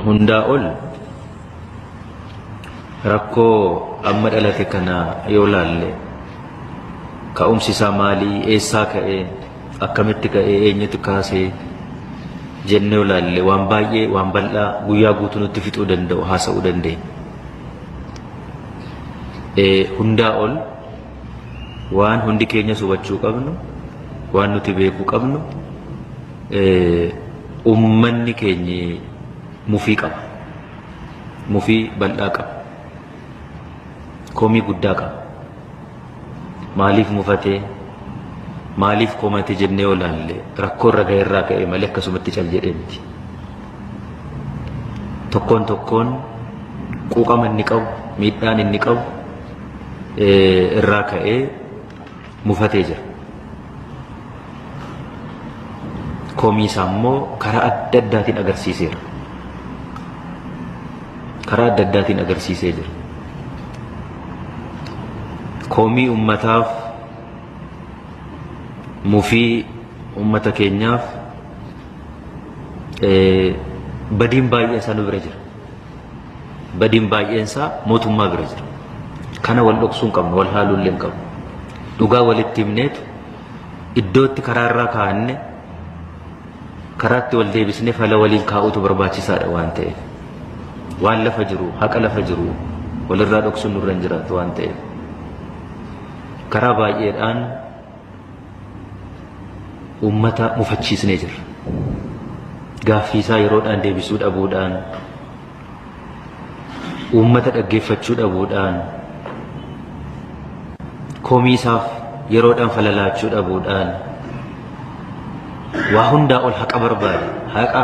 Hundaa ol rakkoo amma dhalate kana yoo laalle ka'umsi isaa maalii, eessaa ka'ee, akkamitti ka'ee, eenyutu kaasee jennee yoo laalle waan baay'ee, waan bal'aa guyyaa guutuu nutti fixuu danda'u haasa'uu dandeenya. Hundaa ol waan hundi keenya hubachuu qabnu, waan nuti beekuu qabnu, ummanni keenya mufii qaba. Mufii bal'aa qaba. Komii guddaa qaba. Maaliif mufatee, maaliif komate jennee yoo laalle rakkoo irra ga'e irraa ka'e malee akkasumatti cal jedhee miti. Tokkoon tokkoon quuqama inni qabu, miidhaan inni qabu irraa ka'ee mufatee jira. Komii isaa immoo karaa adda addaatiin agarsiiseera. Karaa adda addaatiin agarsiisee jira. Komii ummataaf, mufii ummata keenyaaf badiin baay'een isaa nu bira jira. Badiin baay'een isaa mootummaa bira jira. Kana wal dhoksuu hin qabnu, wal haaluu illee hin qabnu. Dhugaa walitti himneetu iddootti karaa irraa kaa'anne karaatti wal deebisnee fala waliin kaa'uutu barbaachisaadha waan ta'eef. Waan lafa jiru, haqa lafa jiru walirraa dhoksuun nurra hin jiraatu waan ta'eef. Karaa baay'eedhaan ummata mufachiisnee jirra. Gaaffii isaa yeroodhaan deebisuu dhabuudhaan, ummata dhaggeeffachuu dhabuudhaan, komii isaaf yeroodhaan falalaachuu dhabuudhaan, waa hundaa ol haqa barbaade, haqa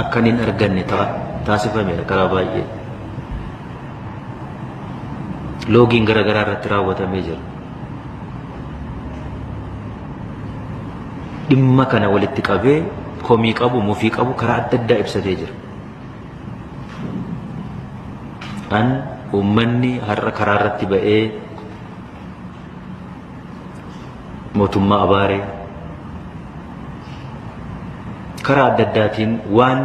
akka hin arganne taasifameera karaa baay'ee. Loogiin garaagaraa irratti raawwatamee jira. Dhimma kana walitti qabee komii qabu, mufii qabu karaa adda addaa ibsatee jira. An uummanni har'a karaa irratti ba'ee mootummaa abaaree karaa adda addaatiin waan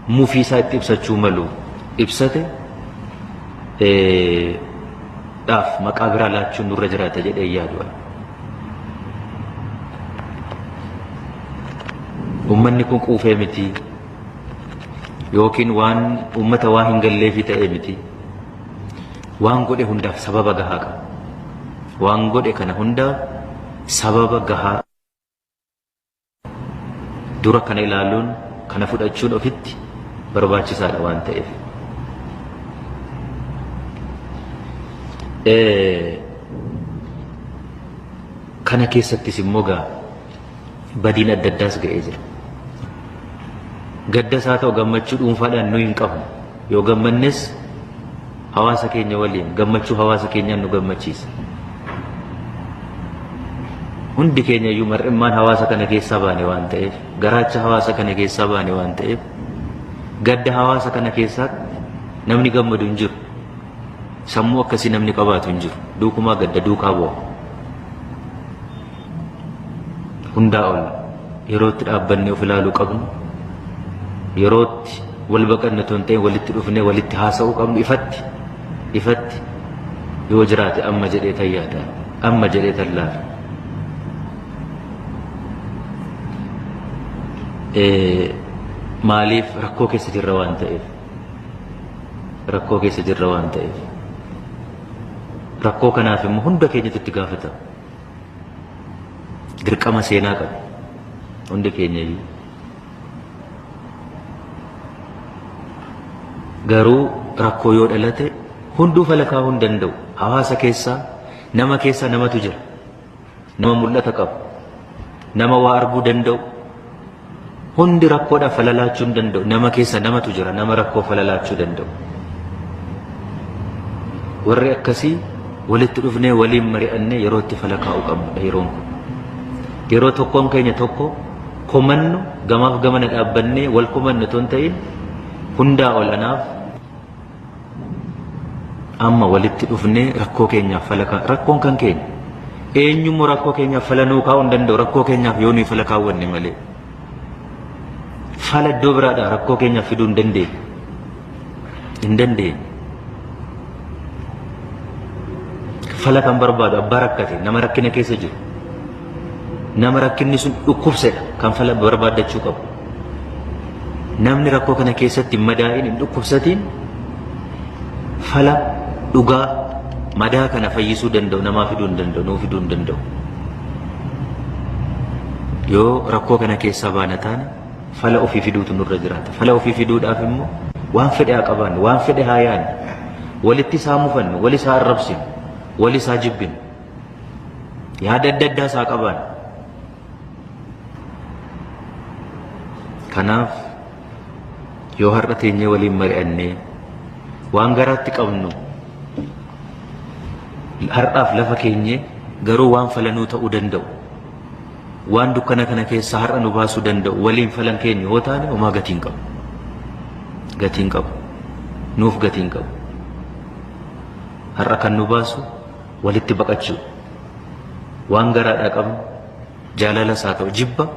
mufii isaa itti ibsachuu malu ibsate dhaaf maqaa biraa laachuun nurra jiraata jedhee yaadu. Ummanni kun quufee miti yookiin waan ummata waa hin galleefi ta'ee miti. Waan godhe hundaaf sababa gahaa qaba. Waan godhe kana hundaaf sababa gahaa. Dura kana ilaaluun, kana fudhachuun ofitti barbaachisaadha waan ta'eef. Kana keessattis immoo badiin adda addaas ga'ee jira. Gadda isaa ta'u gammachuu dhuunfaadhaan nu hin qabnu. Yoo gammannes hawaasa keenya waliin, gammachuu hawaasa keenyaan nu gammachiisa. Hundi keenya iyyuu mar'immaan hawaasa kana keessaa baane waan ta'eef, garaacha hawaasa kana keessaa baane waan ta'eef, gadda hawaasa kana keessaa namni gammadu hin jiru. Sammuu akkasii namni qabaatu hin jiru. Duukumaa gadda duukaa bu'a. Hundaa ol yerootti dhaabbannee of ilaaluu qabnu, yerootti wal baqanne otoo hin ta'in walitti dhufnee walitti haasa'uu qabnu ifatti yoo jiraate amma jedhee tan yaada, amma jedhee tan laala. Maaliif rakkoo keessa jirra waan ta'eef, rakkoo keessa jirra waan ta'eef, rakkoo kanaaf immoo hunda keenyatu itti gaafata. Dirqama seenaa qabu hundi keenya iyyuu. Garuu rakkoo yoo dhalate hunduu fala kaa'uu hin danda'u. Hawaasa keessaa namatu jira. Nama mul'ata qabu, nama waa arguu danda'u. Hundi rakkoodhaan falalaachuu hin danda'u. Nama keessa namatu jira, nama rakkoo falalaachuu danda'u. Warri akkasii walitti dhufnee waliin mari'annee yeroo itti fala kaa'uu qabnudha yeroon kun. Yeroo tokkoon keenya tokko komannu gamaaf gamana dhaabbannee wal komannu otoo hin ta'in hundaa ol anaaf amma walitti dhufnee rakkoo keenyaaf fala kaa'u. Rakkoon kan keenya eenyummoo rakkoo keenyaaf fala nuu kaa'uu hin danda'u. Rakkoo keenyaaf yoo nuyi fala kaawwanne malee fala iddoo biraadhaa rakkoo keenya fiduu hin dandeenye. Hin dandeenye. Fala kan barbaadu abbaa rakkate nama rakkina keessa jiru. Nama rakkinni sun dhukkubsedha kan fala barbaadachuu qabu. Namni rakkoo kana keessatti madaa'in hin dhukkubsatiin fala dhugaa madaa kana fayyisuu danda'u namaa fiduu hin danda'u nuu fiduu hin danda'u. Yoo rakkoo kana keessaa baana taane fala ofii fiduutu nurra jiraata. Fala ofii fiduudhaaf immoo waan fedhe haa qabaannu, waan fedhe haa yaannu, walitti isaa mufannu, wali isaa arrabsinu, wali isaa jibbinu, yaada adda addaa isaa qabaannu. Kanaaf yoo har'a teenyee waliin mari'annee waan garaatti qabnu har'aaf lafa keenyee garuu waan falanuu ta'uu danda'u. Waan dukkana kana keessa har'a nu baasuu danda'u waliin falan keenya yoo taane homaa gatiin qabu. Gatiin qabu. Nuuf gatiin qabu. Har'a kan nu baasu walitti baqachuu. Waan garaadhaa qabnu jaalala isaa ta'u jibba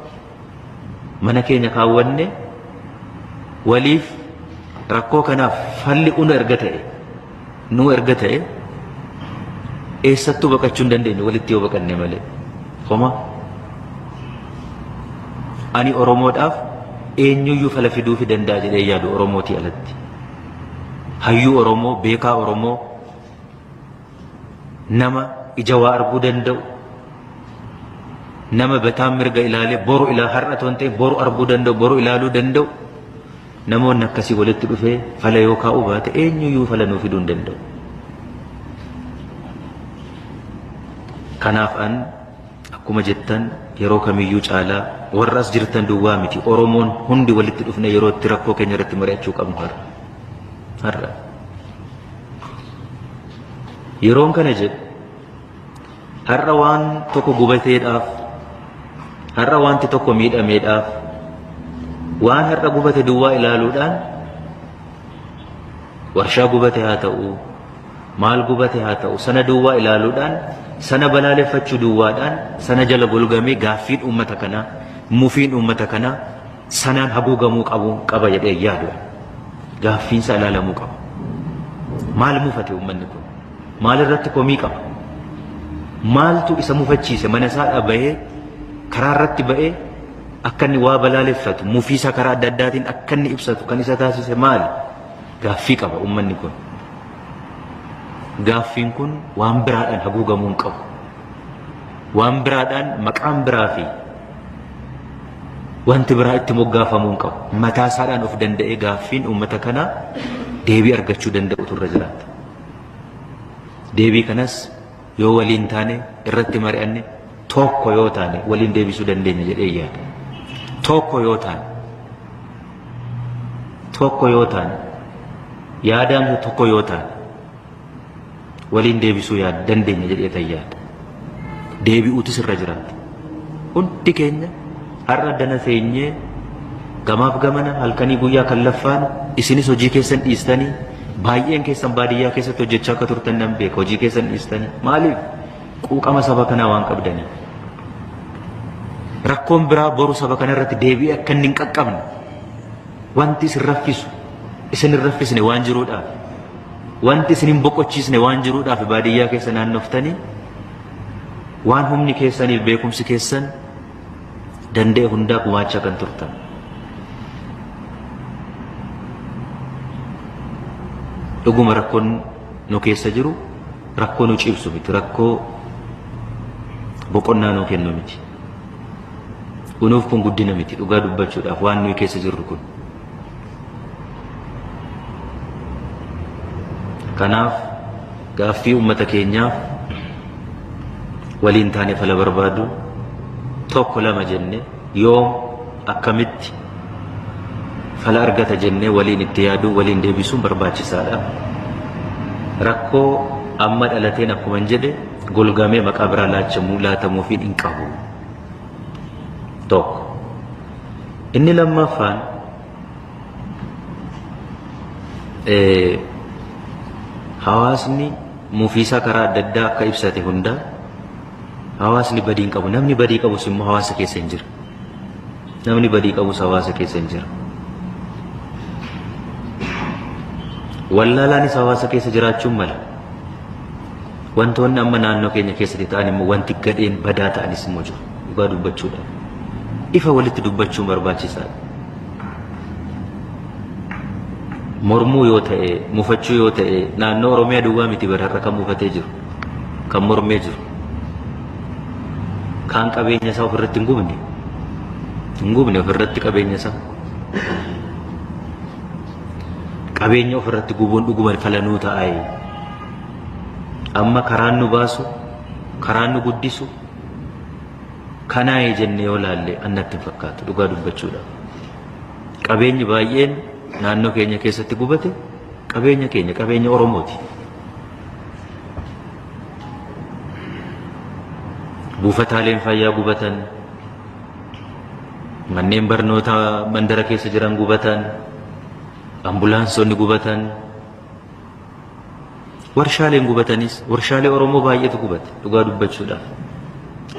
mana keenya kaawwanne waliif rakkoo kanaaf falli unu erga ta'e nu erga ta'e eessattuu baqachuu hin dandeenye walitti yoo baqanne malee. Homaa ani Oromoodhaaf eenyuyyuu fala fiduufi danda'a jedhee yaadu Oromootii alatti. Hayyuu Oromoo, beekaa Oromoo, nama ija waa arguu danda'u, nama bataan mirga ilaalee boru ilaa har'a tontee boru arguu danda'u, boru ilaaluu danda'u. Namoonni akkasii walitti dhufee fala yoo kaa'u baate eenyuyyuu fala nuu fiduu hin danda'u. Kanaaf an akkuma jettan yeroo kamiyyuu caalaa warra as jirtan duwwaa miti Oromoon hundi walitti dhufne yeroo itti rakkoo keenya irratti mari'achuu qabnu har'a. Yeroon kana jedhu har'a waan tokko gubateedhaaf, har'a wanti tokko miidhameedhaaf, waan har'a gubate duwwaa ilaaluudhaan warshaa gubate haa ta'u, maal gubate haa ta'u, sana duwwaa ilaaluudhaan, sana balaaleffachuu duwwaadhaan, sana jala golgamee gaaffiin uummata kanaa, mufiin uummata kanaa sanaan haguugamuu qaba jedhee yaadu. Gaaffiinsa ilaalamuu qaba. Maal mufate uummanni kun? Maal irratti komii qaba? Maaltu isa mufachiise? Mana isaa bahee karaa irratti bahee akka inni waa balaaleffatu, mufiisa karaa adda addaatiin akka inni ibsatu kan isa taasise maali? Gaaffii qaba uummanni kun. Gaaffiin kun waan biraadhaan haguugamuu hin qabu. Waan biraadhaan maqaan biraa fi wanti biraa itti moggaafamuu hin qabu. Mataa isaadhaan of danda'ee gaaffiin uummata kanaa deebii argachuu danda'utu irra jiraata. Deebii kanas yoo waliin taane irratti mari'anne tokko yoo taane waliin deebisuu dandeenya jedhee yaada. Tokko yoo taane yaadaan tokko yoo taane waliin deebisuu yaada dandeenya jedhee yaada. Deebi'uutis irra jiraata. Hundi keenya har'a dana teenyee gamaaf gamana halkanii guyyaa kan laffaanu isinis hojii keessan dhiistanii baay'een keessan baadiyyaa keessatti hojjechaa akka turtan nan beeka. Hojii keessan dhiistanii maaliif? Quuqama saba kanaa waan qabdanii. Rakkoon biraa boru saba kana irratti deebi'ee akka inni hin qaqqabne wanti isin raffisu isin hin raffisne waan jiruudhaaf, wanti isin hin boqochiisne waan jiruudhaaf baadiyyaa keessa naannoftanii waan humni keessaniif beekumsi keessan danda'e hundaa gumaachaa kan turtan. Dhuguma rakkoon nu keessa jiru rakkoo nu cibsu miti, rakkoo boqonnaa nu kennu miti. Kunuuf kun guddina miti dhugaa dubbachuudhaaf waan nuyi keessa jirru kun. Kanaaf gaaffii uummata keenyaaf waliin taane fala barbaadu tokko lama jenne yoom akkamitti fala argata jennee waliin itti yaaduu waliin deebisuun barbaachisaadha. Rakkoo amma dhalateen akkuma jedhe golgamee maqaa biraa laatamuufiin hin qabu. Tokko inni lammaffaan hawaasni mufiisaa karaa adda addaa akka ibsate hunda hawaasni badii hin qabu. Namni badii qabus immoo hawaasa keessa hin jira. Namni badii qabus hawaasa keessa hin jira. wallaalaanis hawaasa keessa jiraachuun mala. Wantoonni amma naannoo keenya keessatti ta'an immoo wanti gadheen badaa ta'anis immoo jiru. Dhugaa dubbachuudha. Ifa walitti dubbachuun barbaachisaadha. Mormuu yoo ta'e, mufachuu yoo ta'e, naannoo Oromiyaa duwwaa miti bararra kan mufatee jiru, kan mormee jiru, kan qabeenya isaa ofirratti hin gubne ofirratti qabeenya isaa. Qabeenya ofirratti gubuun dhuguma falanuu ta'ee amma karaan nu baasu, karaan nu guddisu kanaa jennee yoo laalle annatti hin fakkaatu. Dhugaa dubbachuudha. Qabeenyi baay'een naannoo keenya keessatti gubate qabeenya keenya, qabeenya Oromooti. Buufataaleen fayyaa gubatan, manneen barnoota mandara keessa jiran gubatan, ambulaansonni gubatan, warshaaleen gubatanis, warshaalee Oromoo baay'eetu gubate. Dhugaa dubbachuudhaaf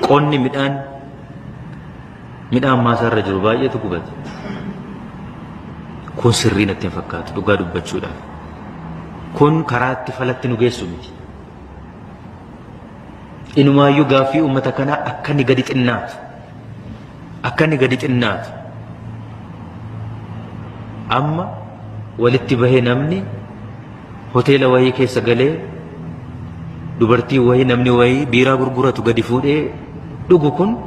qonni midhaan maasaarra jiru baay'eetu gubate. Kun sirrii natti hin fakkaatu. Dhugaa dubbachuudhaaf kun karaa itti falatti nu geessu miti. Inumaayyuu gaaffii uummata kanaa akka inni gadi xinnaatu amma walitti bahee namni hoteela wayii keessa galee dubartii wayii namni wayii biiraa gurguratu gadi fuudhee dhugu kun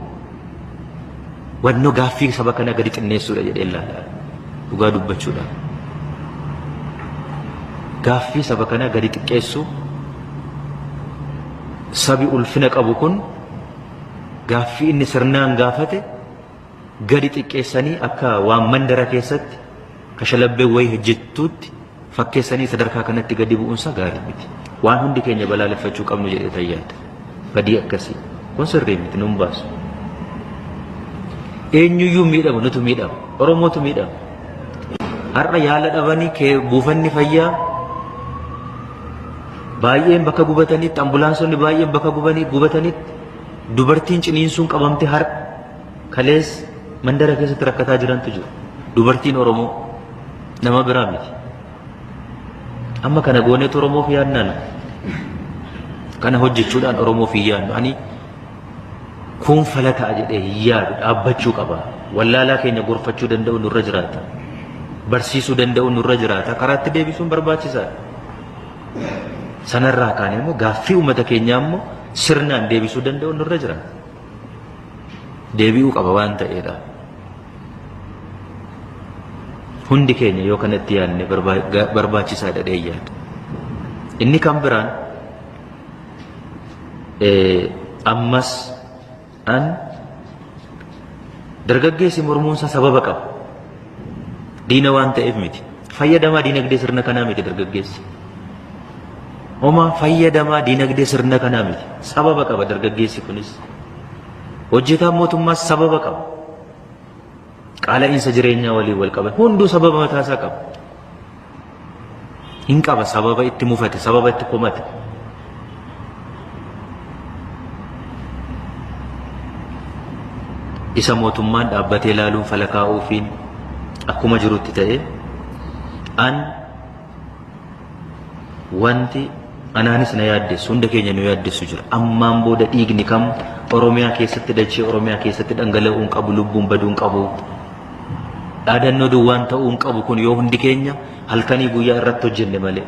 wannoo gaaffii saba kana gadi xinneessuudha jedhee ilaala. Dhugaa dubbachuudha. Gaaffii saba kana gadi xiqqeessu sabi ulfina qabu kun gaaffii inni sirnaan gaafate gadi xiqqeessanii akka waan mandara keessatti kashalabbee wayii hojjettuutti fakkeessanii sadarkaa kanatti gadi bu'uunsa gaarii miti. Waan hundi keenya balaaleffachuu qabnu jedhee tayyaadha. Badii akkasii kun sirrii miti, nun baasu. Eenyuyyuu miidhamu, nutu miidhamu, Oromootu miidhamu. Har'a yaala dhabanii buufanni fayyaa baay'een bakka gubatanitti, ambulaansonni baay'een bakka gubatanitti dubartiin ciniinsuun qabamte har'a kalees mandara keessatti rakkataa jirantu jiru. Dubartiin Oromoo nama biraa miti. Amma kana gooneetu Oromoof yaadnaan, kana hojjechuudhaan Oromoof hin yaadnu. Ani kun fala ta'a jedhee hin yaadu, dhaabbachuu qaba. Wallaalaa keenya gorfachuu danda'u nurra jiraata. Barsiisuu danda'u nurra jiraata. Karaatti deebisuun barbaachisaadha. Sanarraa kaanee immoo gaaffii uummata keenyaa immoo sirnaan deebisuu danda'u nurra jiraata. Deebi'uu qaba waan ta'eedha. Hundi keenya yoo kanatti yaadne barbaachisaadha dheeyyaadha. Inni kan biraan ammas dargaggeessi mormuunsa sababa qaba. Diina waan ta'eef miti. Fayyadamaa diinagdee sirna kanaa miti dargaggeessi. Oma fayyadamaa diinagdee sirna kanaa miti. Sababa qaba dargaggeessi kunis. Hojjetaan mootummaas sababa qaba. Qaala'insa jireenyaa waliin wal qaba. Hunduu sababa mataasaa qaba. Hin qaba sababa itti mufate, sababa itti komate. Isa mootummaan dhaabbatee ilaaluun fala kaa'uufiin akkuma jirutti ta'e wanti anaanis na yaaddessu, hunda keenya nu yaaddessu jira. Ammaan booda dhiigni kam Oromiyaa keessatti, dachee Oromiyaa keessatti dhangala'uun qabu, lubbuun baduun qabu, dhaadannoo duwwaan ta'uun qabu kun yoo hundi keenya halkanii guyyaa irratti hojjenne malee